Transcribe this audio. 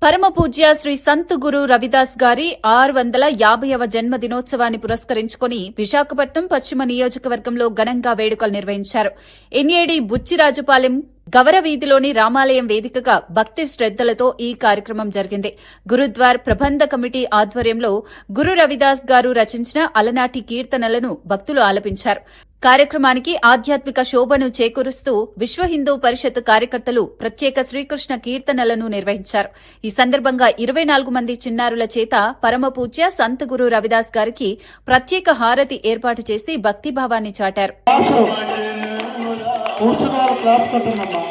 పరమ పూజ్య శ్రీ సంత్ గురు రవిదాస్ గారి 650వ జన్మదినోత్సవాన్ని పురస్కరించుకుని విశాఖపట్నం పశ్చిమ నియోజకవర్గంలో ఘనంగా వేడుకలు నిర్వహించారు. ఎన్ఏడి బుచ్చిరాజుపాలెం గవరవీధిలోని రామాలయం వేదికగా భక్తి శ్రద్దలతో ఈ కార్యక్రమం జరిగింది. గురుద్వార్ ప్రబంధ కమిటీ ఆధ్వర్యంలో గురు రవిదాస్ గారు రచించిన అలనాటి కీర్తనలను భక్తులు ఆలపించారు. కార్యక్రమానికి ఆధ్యాత్మిక శోభను చేకూరుస్తూ విశ్వ హిందూ పరిషత్ కార్యకర్తలు ప్రత్యేక శ్రీకృష్ణ కీర్తనలను నిర్వహించారు. ఈ సందర్భంగా 24 మంది చిన్నారుల చేత పరమ పూజ్య సంత్ గురు రవిదాస్ గారికి ప్రత్యేక హారతి ఏర్పాటు చేసి భక్తిభావాన్ని చాటారు. కూర్చున్నారు, క్లాస్ కట్టండి అమ్మా.